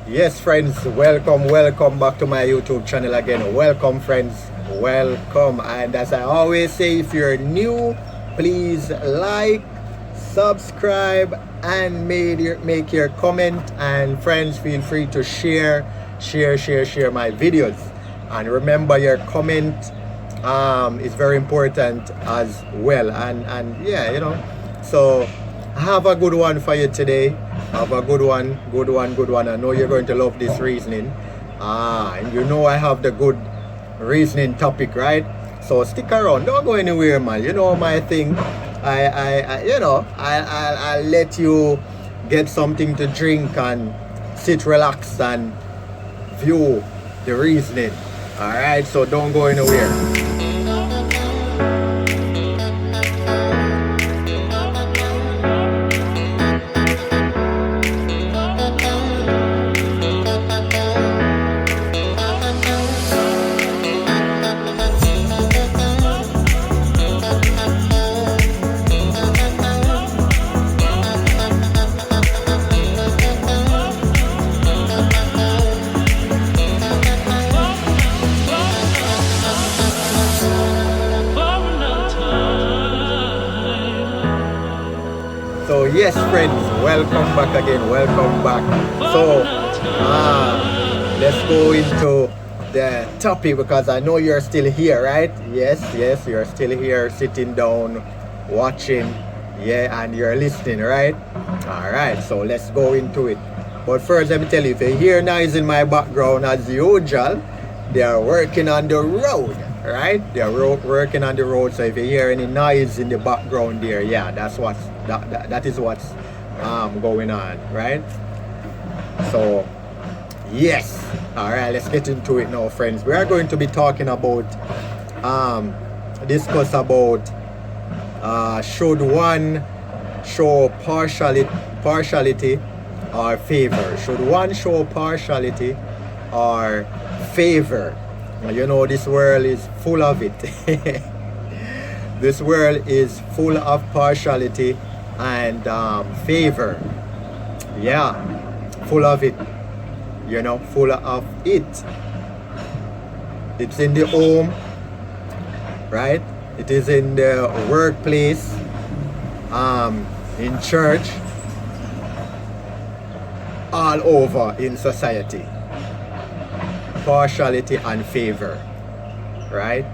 Yes, friends, welcome back to my YouTube channel again. Welcome, friends, welcome. And as I always say, if you're new, please like, subscribe, and make your comment. And friends, feel free to share my videos. And remember, your comment is very important as well. And yeah, so have a good one for you today. Have a good one. I know you're going to love this reasoning. And you know I have the good reasoning topic, right? So stick around. Don't go anywhere, man. You know my thing. I'll let you get something to drink and sit relaxed and view the reasoning. Alright, so don't go anywhere. So yes, friends, welcome back again. So let's go into the topic because I know you're still here, right? Yes, you're still here, sitting down, watching, and you're listening, right? All right, so let's go into it. But first, let me tell you, if you hear noise in my background, as usual, they are working on the road, right? They're working on the road. So if you hear any noise in the background there, yeah, that is what's going on, right? So yes, all right, let's get into it now, friends. We are going to be talking about discuss about should one show partiality or favor? Should one show partiality or favor? You know, this world is full of it. This world is full of partiality and favor. Yeah, full of it. Full of it. It's in the home, right? It is in the workplace, in church, all over in society. Partiality and favor, right?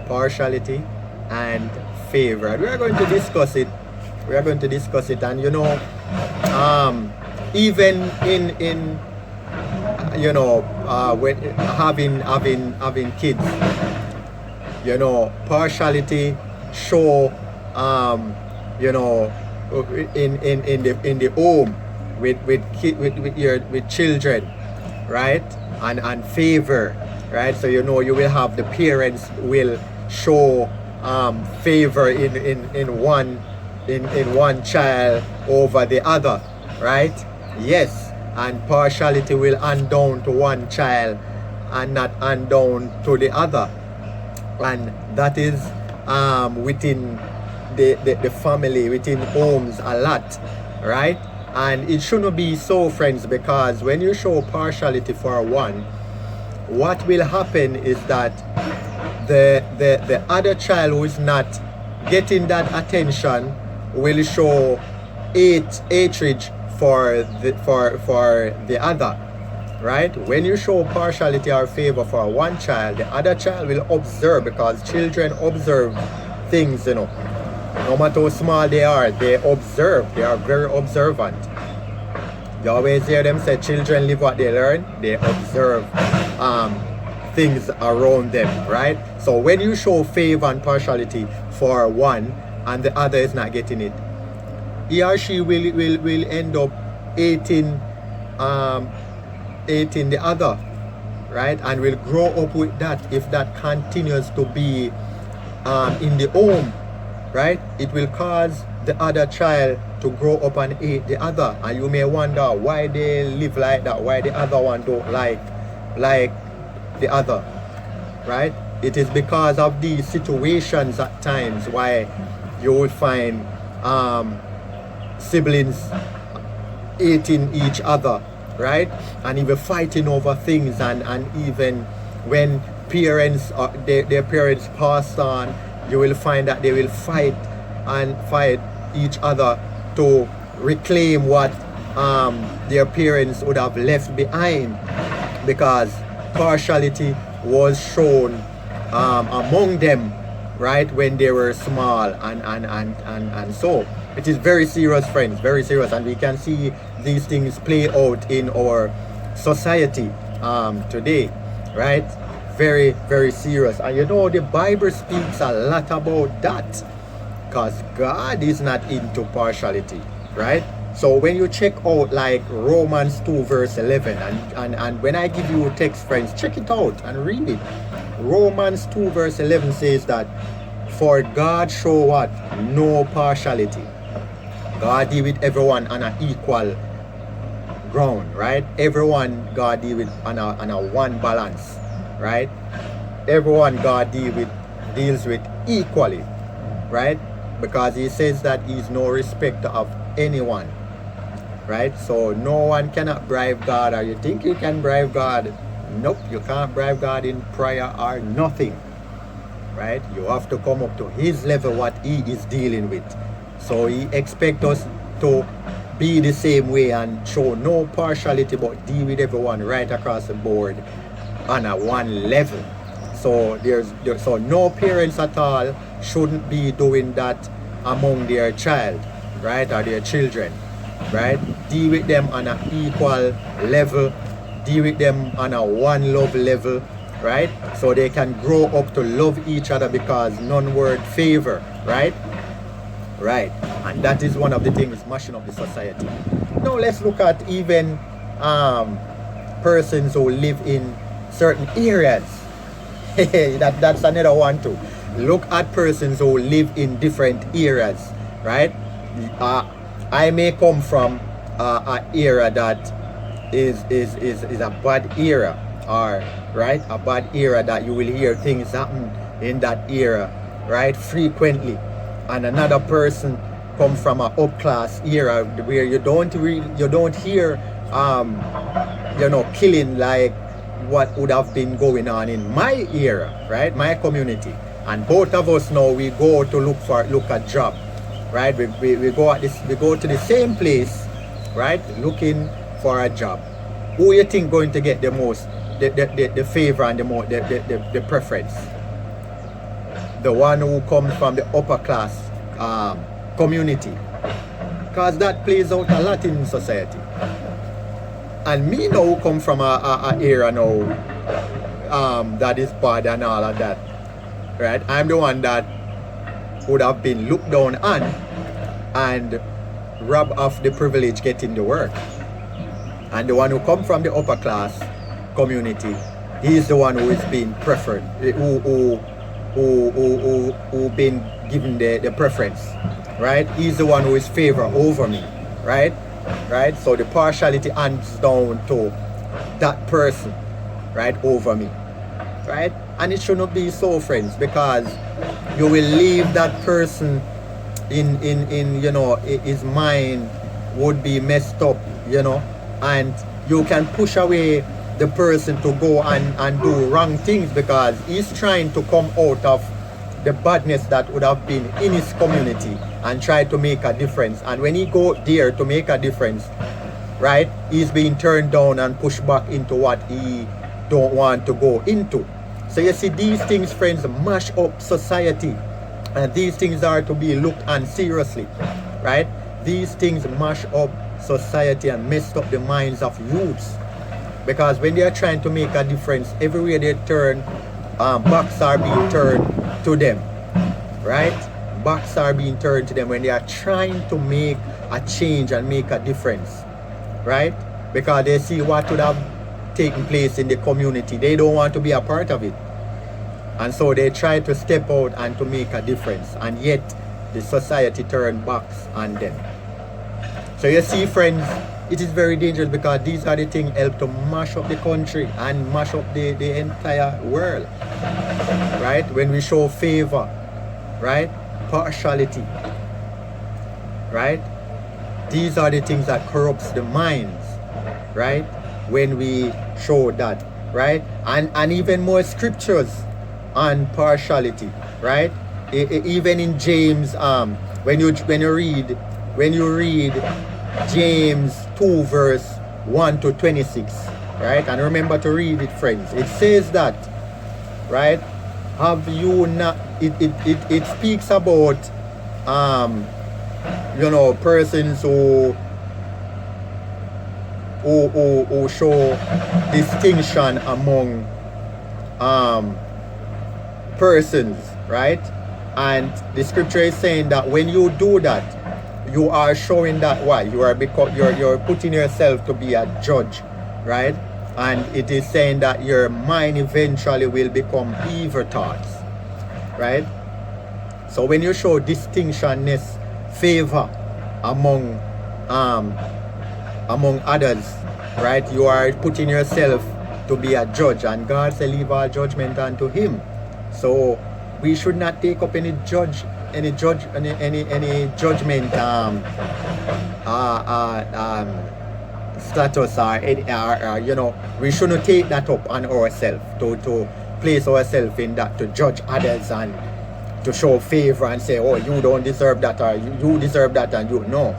Partiality and favor. And we are going to discuss it. And even in when having kids, partiality show in the home with children, right? And favor, right? So you will have the parents will show favor in one child over the other, right? Yes, and partiality will hand down to one child and not hand down to the other, and that is within the family, within homes a lot, right? And it shouldn't be so, friends, because when you show partiality for one, what will happen is that the other child who is not getting that attention will show hatred for the other, right? When you show partiality or favor for one child, the other child will observe, because children observe things, no matter how small they observe. They are very observant. You always hear them say children live what they learn. They observe things around them, right? So when you show favor and partiality for one and the other is not getting it, he or she will end up hating the other, right? And will grow up with that if that continues to be in the home, right? It will cause the other child to grow up and hate the other, and you may wonder why they live like that, why the other one don't like the other, right? It is because of these situations at times why you will find siblings hating each other, right? And even fighting over things, and even when parents their parents pass on, you will find that they will fight each other to reclaim what their parents would have left behind, because partiality was shown among them, right, when they were small, and so it is very serious, friends, very serious, and we can see these things play out in our society today, right? Very, very serious. And you know, the Bible speaks a lot about that, because God is not into partiality, right? So when you check out like Romans 2 verse 11, and when I give you a text, friends, check it out and read it. Romans 2 verse 11 says that, for God show what? No partiality. God deal with everyone on an equal ground, right? Everyone God deal with on a one balance, right? Everyone God deals with equally, right? Because he says that he's no respecter of anyone, right? So no one cannot bribe God. Or you think you can bribe God? Nope, you can't bribe God in prayer or nothing, right? You have to come up to his level, what he is dealing with. So he expects us to be the same way and show no partiality, but deal with everyone right across the board on a one level. So so no parents at all shouldn't be doing that among their child, right, or their children, right? Deal with them on an equal level, deal with them on a one love level, right? So they can grow up to love each other, because none word favor, right? Right. And that is one of the things mashing up the society. Now let's look at even persons who live in certain areas. That's another one too. Look at persons who live in different areas, right? I may come from an era that is a bad era, or right, a bad era that you will hear things happen in that era, right, frequently. And another person come from an up class era where you don't hear killing like what would have been going on in my era, right, my community. And both of us now, we go to look at job, right? We go to the same place, right, looking for a job. Who you think going to get the most the favor and the preference? The one who comes from the upper class community, because that plays out a lot in society. And me now who come from a era now that is bad and all of that, right? I'm the one that would have been looked down on and robbed of the privilege getting the work. And the one who come from the upper class community, he's the one who is being preferred, who been given the preference, right? He's the one who is favored over me, right? Right? So the partiality hands down to that person, right, over me, right? And it should not be so, friends, because you will leave that person in his mind would be messed up, and you can push away the person to go and do wrong things, because he's trying to come out of the badness that would have been in his community and try to make a difference. And when he go there to make a difference, right, he's being turned down and pushed back into what he don't want to go into. So you see, these things, friends, mash up society, and these things are to be looked on seriously, right? These things mash up society and mess up the minds of youths, because when they are trying to make a difference, everywhere they turn, backs are being turned to them, right? Backs are being turned to them when they are trying to make a change and make a difference, right? Because they see what would have taken place in the community. They don't want to be a part of it, and so they try to step out and to make a difference, and yet the society turn backs on them. So you see, friends, it is very dangerous, because these are the things help to mash up the country and mash up the entire world, right? When we show favor, right, partiality, right, these are the things that corrupts the minds, right? When we show that, right? And even more scriptures on partiality, right? Even in James, when you read James 2 verse 1 to 26, right? And remember to read it, friends. It says that, right? Have you not? It speaks about persons who show distinction among persons, right? And the scripture is saying that when you do that, you are showing that what you're putting yourself to be a judge, right? And it is saying that your mind eventually will become evil thoughts, right? So when you show distinctionness, favor among others, right, you are putting yourself to be a judge, and God said, leave all judgment unto him. So we should not take up any judgment status or we shouldn't take that up on ourselves to place ourselves in that, to judge others and to show favor and say, oh, you don't deserve that, or you deserve that, and you no.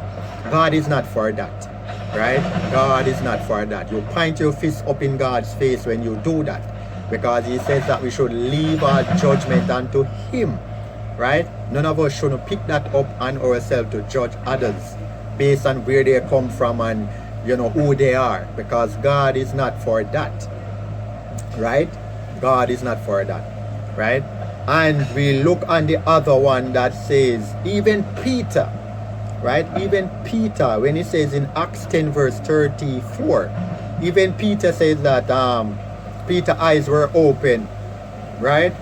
God is not for that, right? God is not for that. You point your fist up in God's face when you do that, because he says that we should leave our judgment unto him, right? None of us should pick that up on ourselves to judge others based on where they come from and who they are, because God is not for that, right? God is not for that, right? And we look on the other one that says, even Peter, right? Even Peter, when he says in Acts 10 verse 34, even Peter says that Peter's eyes were open, right?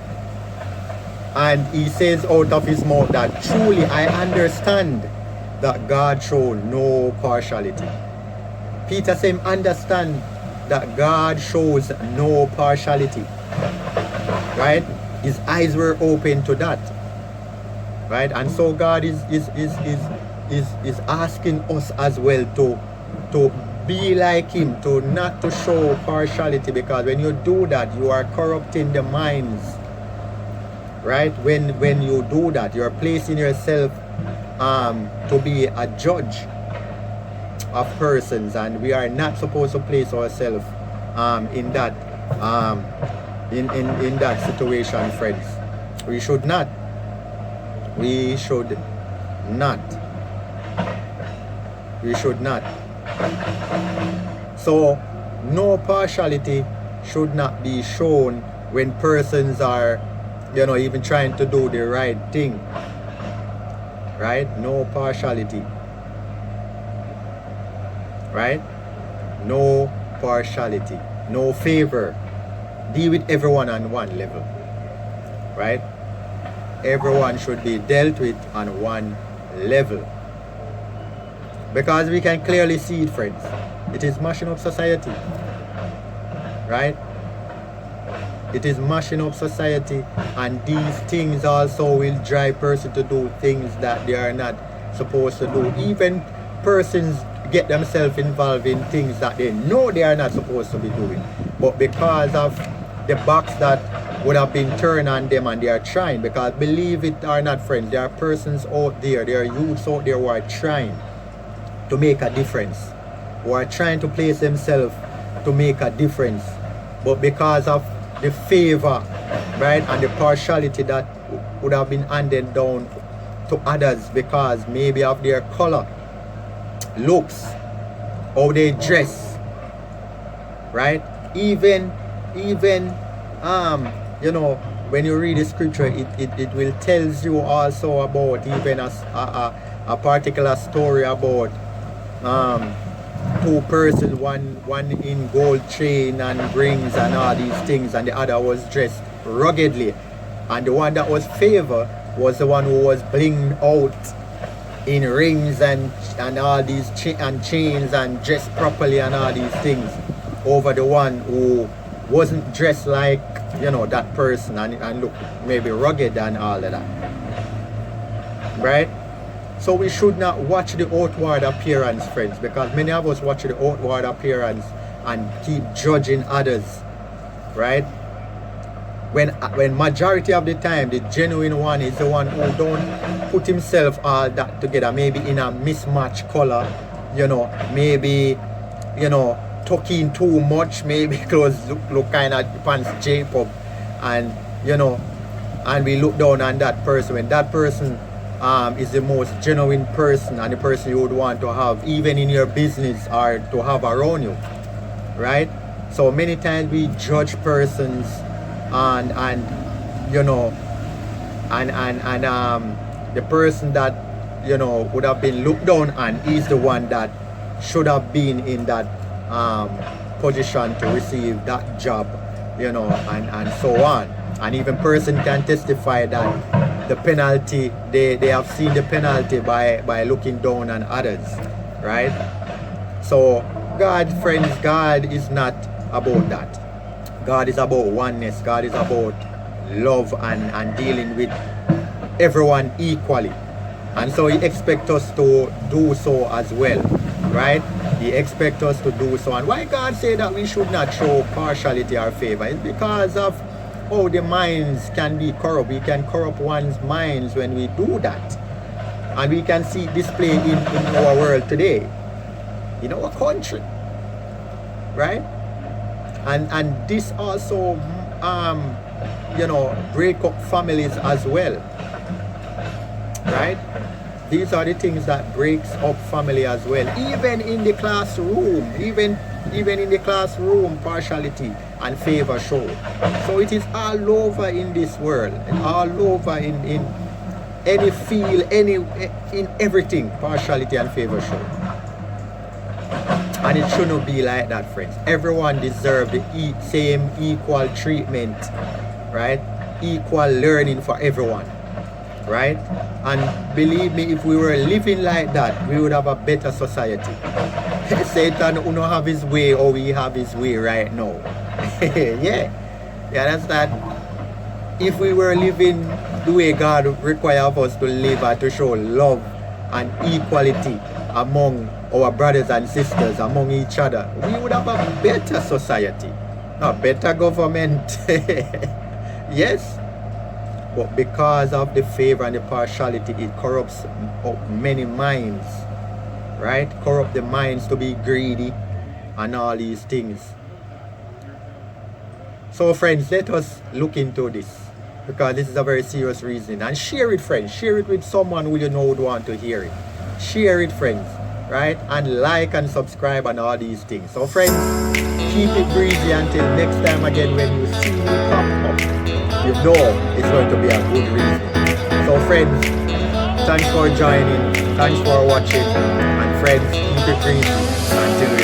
And he says out of his mouth that truly I understand that God showed no partiality. Peter said, understand that God shows no partiality, right? His eyes were open to that, right? And so God is asking us as well to be like him, to not to show partiality, because when you do that, you are corrupting the minds, right? When you do that, you're placing yourself to be a judge of persons, and we are not supposed to place ourselves in that in that situation, friends. We should not. We should not. We should not. So no partiality should not be shown when persons are even trying to do the right thing, right? No partiality, right? No partiality, no favor. Deal with everyone on one level, right? Everyone should be dealt with on one level, because we can clearly see it, friends. It is mashing up society, right? It is mashing up society, and these things also will drive persons to do things that they are not supposed to do. Even persons get themselves involved in things that they know they are not supposed to be doing, but because of the box that would have been turned on them, and they are trying, because believe it or not, friends, there are persons out there, there are youths out there who are trying to make a difference, who are trying to place themselves to make a difference, but because of the favor, right, and the partiality that would have been handed down to others, because maybe of their color, looks, how they dress, right? Even when you read the scripture, it will tells you also about even a particular story about two persons, one in gold chain and rings and all these things, and the other was dressed ruggedly, and the one that was favored was the one who was blinged out in rings and all these chains and dressed properly and all these things, over the one who wasn't dressed like that person and look maybe rugged and all of that, right? So we should not watch the outward appearance, friends, because many of us watch the outward appearance and keep judging others, right? When majority of the time, the genuine one is the one who don't put himself all that together, maybe in a mismatched color, maybe, talking too much, maybe clothes look kind of pants Jacob, and, and we look down on that person. When that person is the most genuine person and the person you would want to have even in your business or to have around you, right? So many times we judge persons and the person that would have been looked down on is the one that should have been in that position to receive that job, and so on. And even person can testify that the penalty, they have seen the penalty by looking down on others, right? So God, friends, God is not about that. God is about oneness. God is about love and dealing with everyone equally. And so he expects us to do so as well, right? He expects us to do so. And why God say that we should not show partiality or favor? It's because of how the minds can be corrupt. We can corrupt one's minds when we do that. And we can see it displayed in our world today, in our country, right? And this also, break up families as well, right? These are the things that breaks up family as well. Even in the classroom, even in the classroom, partiality and favor show. So it is all over in this world, and all over in any field, in everything, partiality and favor show. And it shouldn't be like that, friends. Everyone deserves the same equal treatment, right? Equal learning for everyone, right? And believe me, if we were living like that, we would have a better society. Satan will not have his way, or we have his way right now. Yeah, that's that. If we were living the way God requires us to live and to show love and equality among our brothers and sisters, among each other, we would have a better society, a better government. Yes, but because of the favor and the partiality, it corrupts many minds, right? Corrupt the minds to be greedy and all these things. So friends, let us look into this, because this is a very serious reason. And share it, friends. Share it with someone who you know would want to hear it. Share it, friends, right? And like and subscribe and all these things. So friends, keep it breezy until next time again. When you see me pop up, you know it's going to be a good reason. So friends, thanks for joining, thanks for watching, and friends, keep it breezy until